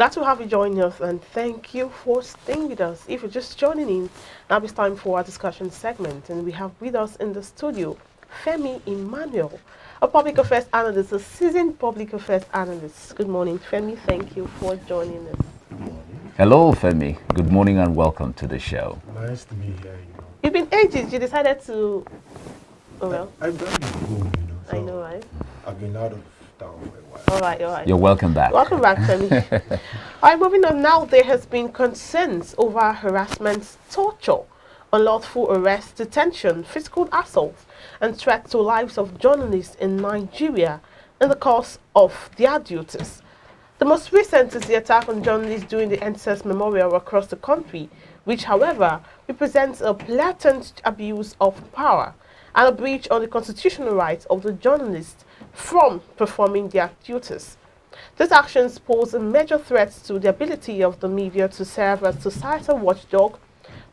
Glad to have you join us and thank you for staying with us. If you're just joining in, now it's time for our discussion segment and we have with us in the studio Femi Emmanuel, a public affairs analyst, a seasoned public affairs analyst. Good morning, Femi. Thank you for joining us. Hello, Femi. Good morning and welcome to the show. Nice to be here, You've been ages. You decided to... Oh, well. I've done it home, so I know, right? I've been out of town for a while. All right. You're welcome back. Welcome back, Femi. All right, moving on now. There has been concerns over harassment, torture, unlawful arrest, detention, physical assault, and threats to lives of journalists in Nigeria in the course of their duties. The most recent is the attack on journalists during the NSS Memorial across the country, which, however, represents a blatant abuse of power and a breach on the constitutional rights of the journalists from performing their duties. These actions pose a major threat to the ability of the media to serve as societal watchdog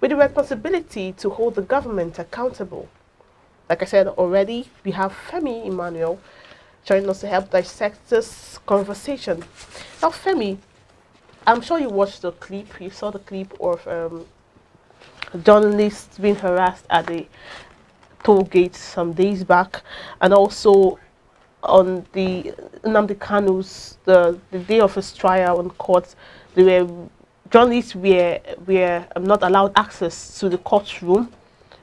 with the responsibility to hold the government accountable. Like I said already, we have Femi Emmanuel joining us to help dissect this conversation. Now, Femi, I'm sure you watched the clip. You saw the clip of journalists being harassed at the toll gate some days back, and also on the Nnamdi Kanu's the day of his trial in court, journalists were not allowed access to the courtroom,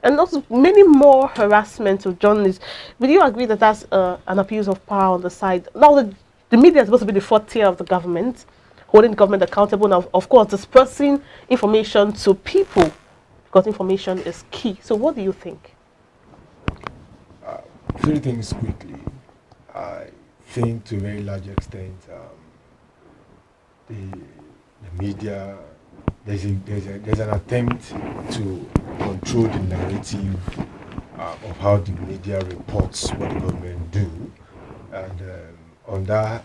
and also many more harassment of journalists. Would you agree that that's an abuse of power on the side? Now, the media is supposed to be the fourth tier of the government, holding the government accountable. Now, of course, dispersing information to people, because information is key. So what do you think? Three things quickly. I think to a very large extent, the media, there's an attempt to control the narrative of how the media reports what the government do, and on that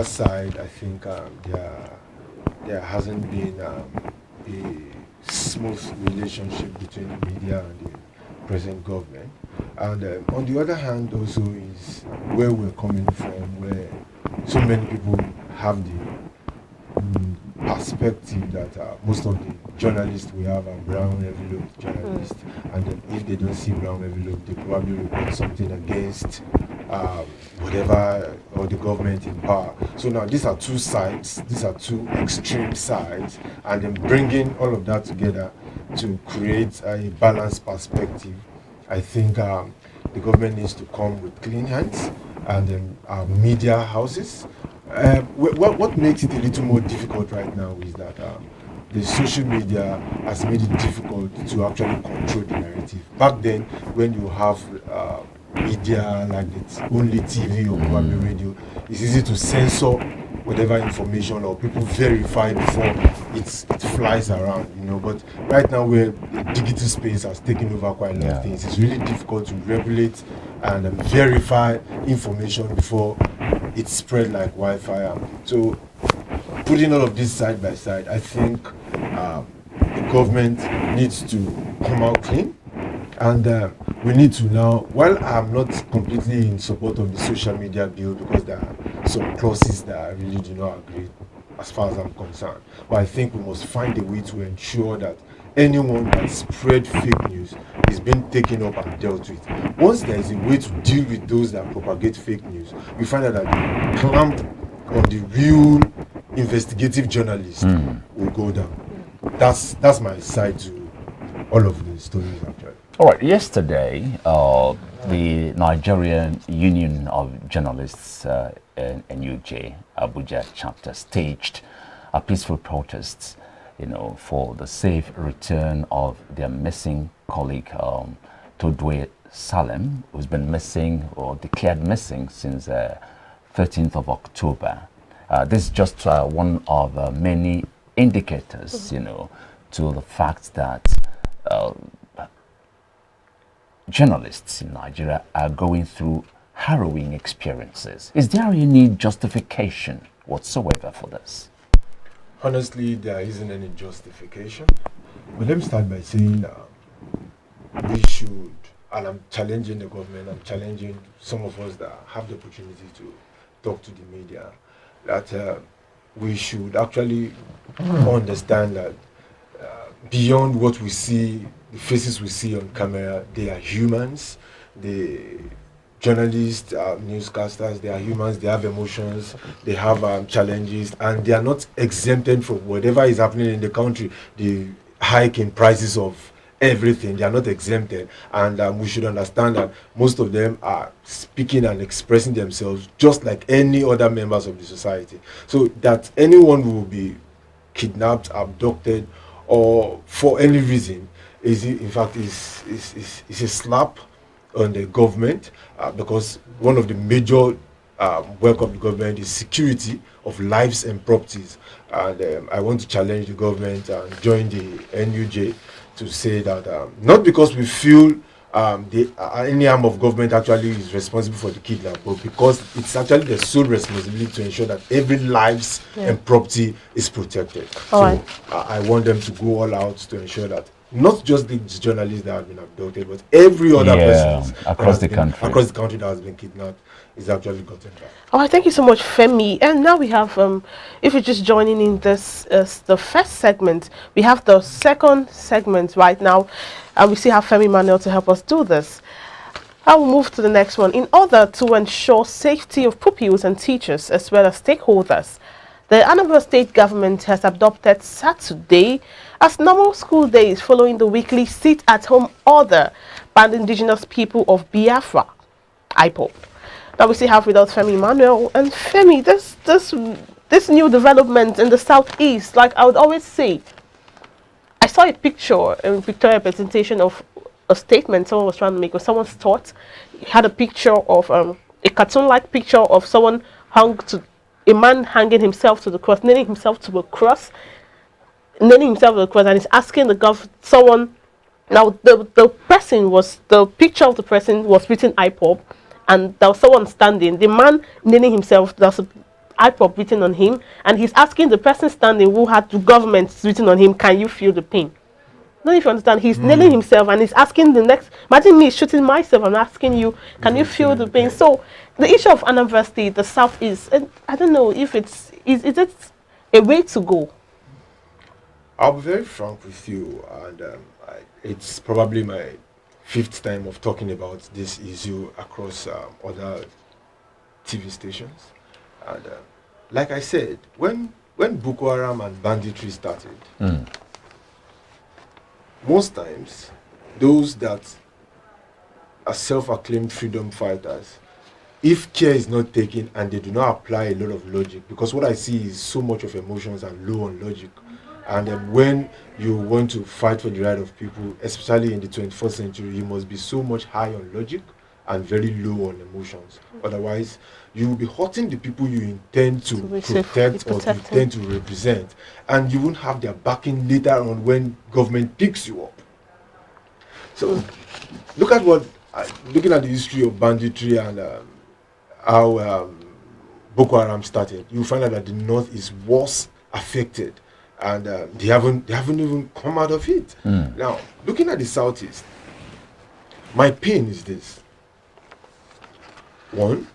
side, I think there hasn't been a smooth relationship between the media and the present government. And on the other hand, also is where we're coming from, where so many people have the perspective that most of the journalists we have are brown envelope journalists, and then if they don't see brown envelope, they probably report something against whatever or the government in power. So now these are two sides, these are two extreme sides, and then bringing all of that together to create a balanced perspective. I think the government needs to come with clean hands, and then our media houses. What makes it a little more difficult right now is that the social media has made it difficult to actually control the narrative. Back then, when you have media like it's only TV or probably radio, it's easy to censor whatever information or people verify before it flies around, But right now, where the digital space has taken over quite a lot of things, it's really difficult to regulate and verify information before it's spread like wildfire. So, putting all of this side by side, I think the government needs to come out clean. And we need to now, while I'm not completely in support of the social media bill because there are some clauses that I really do not agree as far as I'm concerned, but I think we must find a way to ensure that anyone that spread fake news is being taken up and dealt with. Once there is a way to deal with those that propagate fake news, we find out that the clamp on the real investigative journalist will go down. That's my side to all of the stories actually. All right, yesterday, the Nigerian Union of Journalists, NUJ, Abuja chapter, staged a peaceful protest, for the safe return of their missing colleague, Todwe Salem, who's been missing or declared missing since 13th of October. This is just one of many indicators, to the fact that journalists in Nigeria are going through harrowing experiences. Is there any justification whatsoever for this? Honestly, there isn't any justification. But let me start by saying we should, and I'm challenging the government, I'm challenging some of us that have the opportunity to talk to the media, that we should actually understand that beyond what we see, the faces we see on camera, they are humans. The journalists, newscasters, they are humans. They have emotions. They have challenges, and they are not exempted from whatever is happening in the country. The hike in prices of everything, they are not exempted, and we should understand that most of them are speaking and expressing themselves just like any other members of the society. So that anyone will be kidnapped, abducted, or for any reason is in fact is a slap on the government, because one of the major work of the government is security of lives and properties. And I want to challenge the government and join the NUJ to say that not because we feel any arm of government actually is responsible for the kidnap, but because it's actually the sole responsibility to ensure that every lives and property is protected. I want them to go all out to ensure that not just the journalists that have been abducted, but every other person across the country that has been kidnapped is actually gotten back. All right, thank you so much, Femi. And now we have, if you're just joining in, this is the first segment. We have the second segment right now, and we still have Femi Manuel to help us do this. I will move to the next one. In order to ensure safety of pupils and teachers as well as stakeholders, the Anambra State government has adopted Saturday as normal school days following the weekly sit-at-home order by the indigenous people of Biafra, IPOB. Now we still have with us Femi Manuel. And Femi, this new development in the southeast, like I would always say, I saw a pictorial presentation of a statement someone was trying to make, or someone's thought. It had a picture of a cartoon-like picture of someone a man hanging himself to the cross, nailing himself to a cross, and he's asking someone. Now the picture of the person was written IPOB, and there was someone standing. The man nailing himself, there's a IPOB written on him, and he's asking the person standing who had the government written on him, can you feel the pain? No, if you understand, he's nailing himself and he's asking the next. Imagine me shooting myself. I'm asking you, can you feel the pain? So the issue of Anambra State, the southeast, I don't know if is it a way to go. I'll be very frank with you, and it's probably my 5th time of talking about this issue across other TV stations. And like I said, when Boko Haram and banditry started, most times those that are self-acclaimed freedom fighters, if care is not taken and they do not apply a lot of logic, because what I see is so much of emotions and low on logic. And when you want to fight for the right of people, especially in the 21st century, you must be so much high on logic and very low on emotions. Otherwise, you will be hurting the people you intend to protect or you intend to represent, and you won't have their backing later on when government picks you up. So, looking at the history of banditry and how Boko Haram started, you find out that the north is worse affected, and they haven't even come out of it. Now, looking at the southeast, my pain is this. One,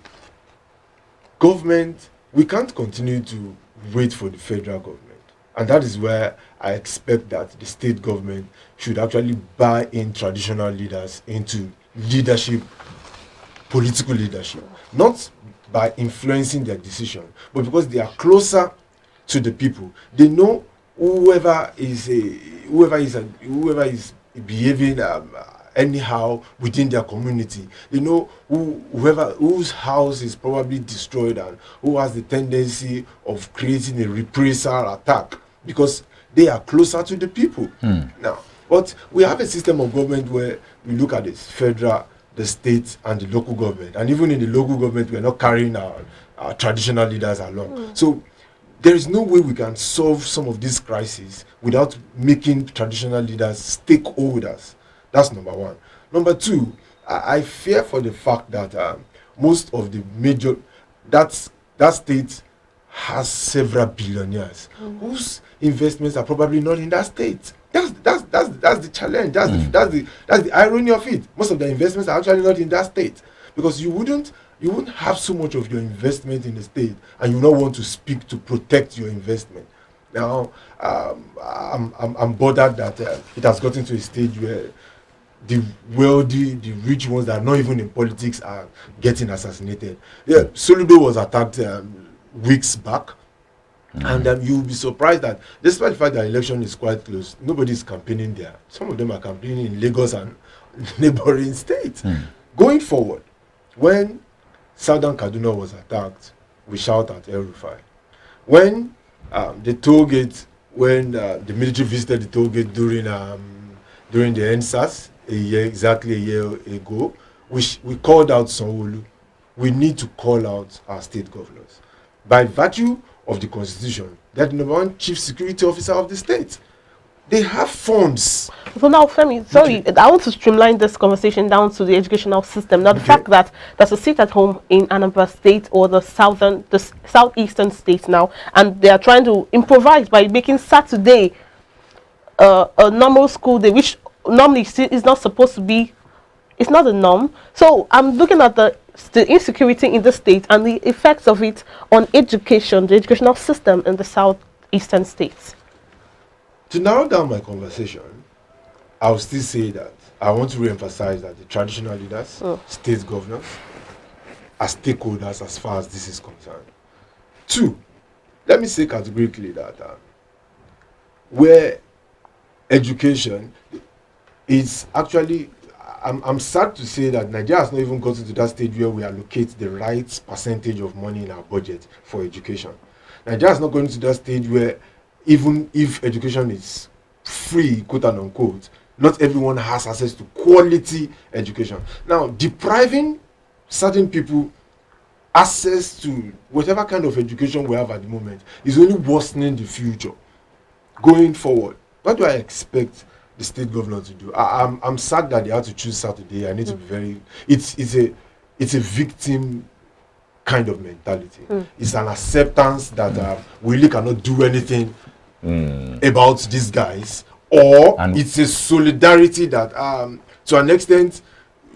government, we can't continue to wait for the federal government. And that is where I expect that the state government should actually buy in traditional leaders into leadership, political leadership. Not by influencing their decision, but because they are closer to the people. They know whoever is behaving anyhow within their community. They know whose house is probably destroyed and who has the tendency of creating a reprisal attack, because they are closer to the people. Now, but we have a system of government where we look at this federal, the state, and the local government, and even in the local government we are not carrying our traditional leaders along. So there is no way we can solve some of these crises without making traditional leaders stakeholders. That's number one. Number two, I fear for the fact that most of the major, that state has several billionaires whose investments are probably not in that state. That's the challenge. That's the irony of it. Most of the investments are actually not in that state, because you wouldn't you won't have so much of your investment in the state, and you not want to speak to protect your investment. Now, I'm bothered that it has gotten to a stage where the wealthy, the rich ones that are not even in politics are getting assassinated. Yeah, Soludo was attacked weeks back. And you'll be surprised that despite the fact that election is quite close, nobody's campaigning there. Some of them are campaigning in Lagos and neighboring states. Going forward, when Southern Kaduna was attacked, we shout at El Rufai. When the toll gate, when the military visited the toll gate during the NSAS, exactly a year ago, we called out Sanwo-Olu. We need to call out our state governors. By virtue of the constitution, they're the #1 chief security officer of the state. They have funds. So now, Femi, sorry, I want to streamline this conversation down to the educational system. Now, the fact that there's a seat at home in Anambra State or the southeastern states now, and they are trying to improvise by making Saturday a normal school day, which normally is not supposed to be. It's not a norm. So I'm looking at the insecurity in the state and the effects of it on education, the educational system in the southeastern states. To narrow down my conversation, I'll still say that I want to re-emphasize that the traditional leaders, state governors, are stakeholders as far as this is concerned. 2, let me say categorically that where education is actually, I'm sad to say that Nigeria has not even gotten to that stage where we allocate the right percentage of money in our budget for education. Nigeria has not gotten to that stage where even if education is free, quote and unquote, not everyone has access to quality education. Now, depriving certain people access to whatever kind of education we have at the moment is only worsening the future going forward. What do I expect the state governor to do? I'm sad that they had to choose Saturday. I need to be very. It's a victim kind of mentality. It's an acceptance that we really cannot do anything about these guys, or it's a solidarity that to an extent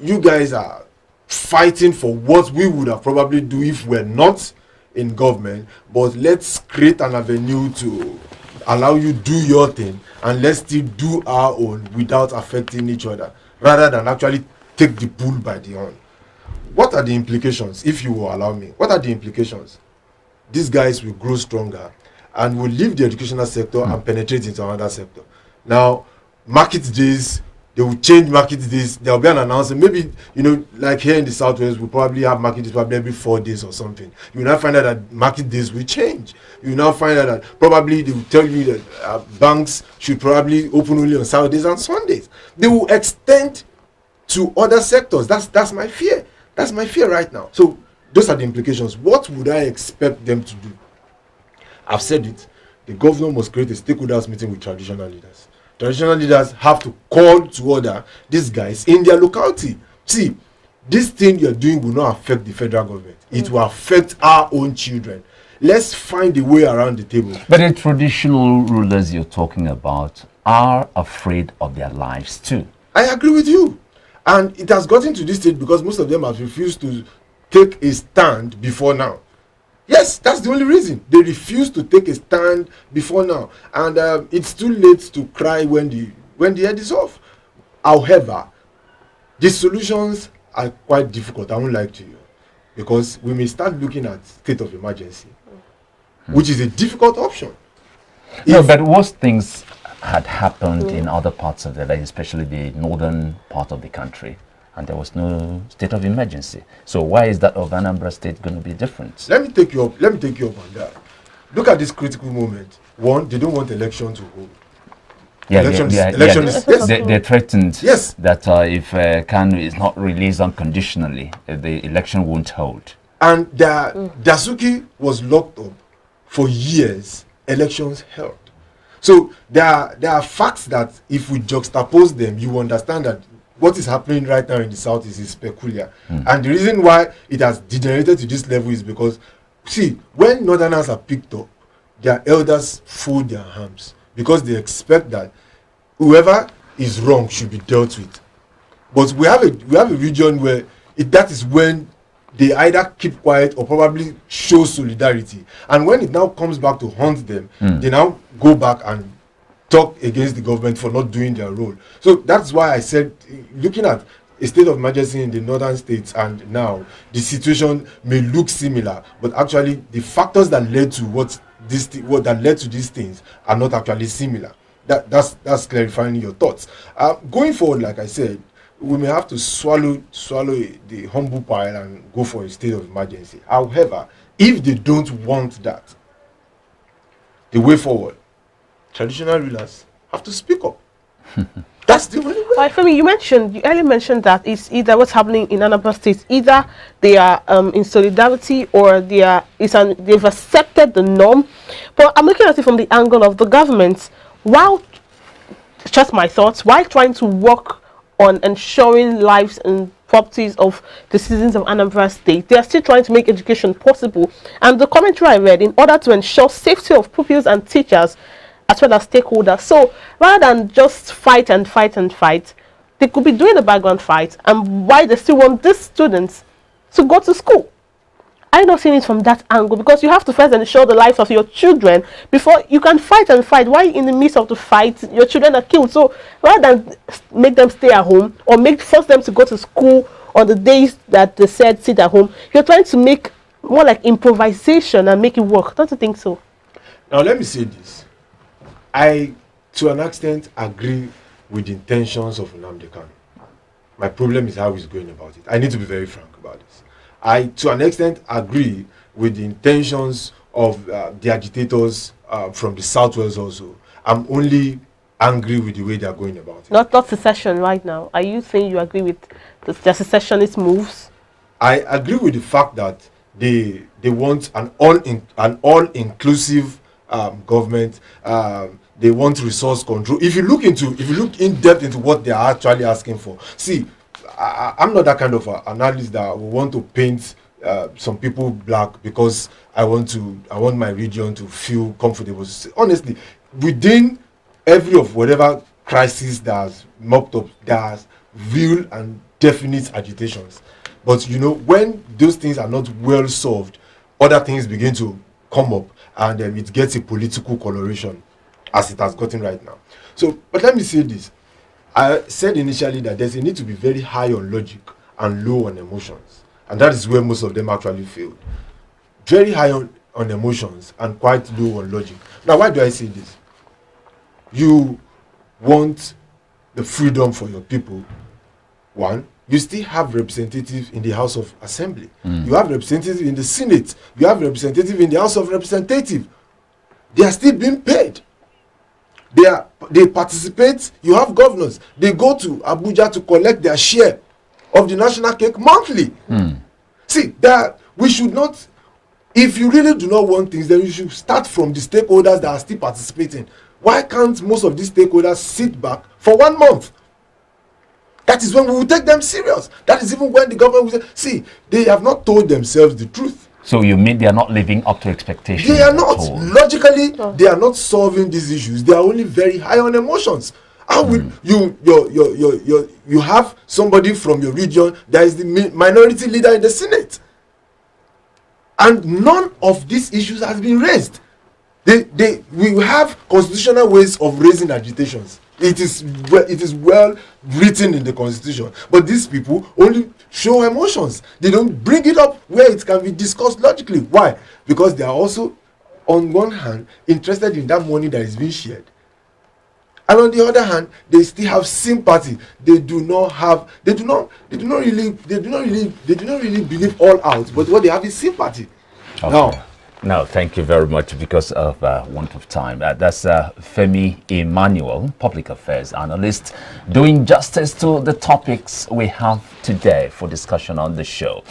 you guys are fighting for what we would have probably do if we're not in government, but let's create an avenue to allow you do your thing and let's still do our own without affecting each other, rather than actually take the bull by the horn. What are the implications, if you will allow me? What are the implications? These guys will grow stronger and will leave the educational sector and penetrate into another sector. Now, market days, they will change market days. There will be an announcement. Maybe, like here in the Southwest, we'll probably have market days probably every 4 days or something. You will now find out that market days will change. You will now find out that probably they will tell you that banks should probably open only on Saturdays and Sundays. They will extend to other sectors. That's my fear. That's my fear right now. So those are the implications. What would I expect them to do? I've said it. The governor must create a stakeholders meeting with traditional leaders. Traditional leaders have to call to order these guys in their locality. See, this thing you're doing will not affect the federal government. It will affect our own children. Let's find a way around the table. But the traditional rulers you're talking about are afraid of their lives too. I agree with you. And it has gotten to this stage because most of them have refused to take a stand before now. Yes, that's the only reason. They refuse to take a stand before now. And it's too late to cry when the head is off. However, the solutions are quite difficult, I won't lie to you. Because we may start looking at state of emergency, which is a difficult option. No, but worse things had happened in other parts of the land, especially the northern part of the country, and there was no state of emergency. So why is that of Anambra State going to be different? Let me take you up on that. Look at this critical moment. One, they don't want election to hold. Yeah, Yes. They threatened Yes. that if Kanu is not released unconditionally, the election won't hold. And Dasuki was locked up for years. Elections held. So there are facts that if we juxtapose them, you understand that what is happening right now in the South is peculiar. And the reason why it has degenerated to this level is because, see, when Northerners are picked up, their elders fold their arms because they expect that whoever is wrong should be dealt with. But we have a region where that is when they either keep quiet or probably show solidarity. And when it now comes back to haunt them, they now go back and talk against the government for not doing their role. So that's why I said, looking at a state of emergency in the northern states and now, the situation may look similar, but actually the factors that led to what that led to these things are not actually similar. That's clarifying your thoughts. Going forward, like I said, we may have to swallow the humble pie and go for a state of emergency. However, if they don't want that, the way forward, traditional rulers have to speak up. That's the only way. For me, you earlier mentioned that it's either what's happening in Anambra State, either they are in solidarity or they've accepted the norm. But I'm looking at it from the angle of the government. While, just my thoughts, while trying to work on ensuring lives and properties of the citizens of Anambra State, they are still trying to make education possible. And the commentary I read, in order to ensure safety of pupils and teachers, as well as stakeholders. So rather than just fight, they could be doing a background fight, and why they still want these students to go to school. I'm not seeing it from that angle, because you have to first ensure the lives of your children before you can fight. Why in the midst of the fight your children are killed? So rather than make them stay at home or force them to go to school on the days that they said sit at home, you're trying to make more like improvisation and make it work. Don't you think so? Now let me say this. I, to an extent, agree with the intentions of Nnamdi Kanu. My problem is how he's going about it. I need to be very frank about this. I, to an extent, agree with the intentions of the agitators from the Southwest also. I'm only angry with the way they are going about it. Not secession right now. Are you saying you agree with the secessionist moves? I agree with the fact that they want an all-inclusive government. They want resource control. If you look in depth into what they are actually asking for, see, I'm not that kind of analyst that will want to paint some people black because I want my region to feel comfortable. Honestly, within every of whatever crisis that has mopped up, there's real and definite agitations. But you know, when those things are not well solved, other things begin to come up, and it gets a political coloration, as it has gotten right now. So, but let me say this. I said initially that there's a need to be very high on logic and low on emotions. And that is where most of them actually failed. Very high on emotions and quite low on logic. Now, why do I say this? You want the freedom for your people. One, you still have representatives in the House of Assembly. You have representatives in the Senate. You have representatives in the House of Representatives. They are still being paid. They participate. You have governors. They go to Abuja to collect their share of the national cake monthly. See, that we should not, if you really do not want things, then you should start from the stakeholders that are still participating. Why can't most of these stakeholders sit back for 1 month? That is when we will take them serious. That is even when the government will say, see, they have not told themselves the truth. So you mean they are not living up to expectations? They are not. Logically, they are not solving these issues. They are only very high on emotions. How will you have somebody from your region that is the minority leader in the Senate, and none of these issues has been raised? We have constitutional ways of raising agitations. It is well written in the constitution, but these people only show emotions. They don't bring it up where it can be discussed logically. Why? Because they are also, on one hand, interested in that money that is being shared, and on the other hand, they still have sympathy. They do not really believe all out, but what they have is sympathy. Okay. No, thank you very much. Because of want of time, that's Femi Emmanuel, public affairs analyst, doing justice to the topics we have today for discussion on the show.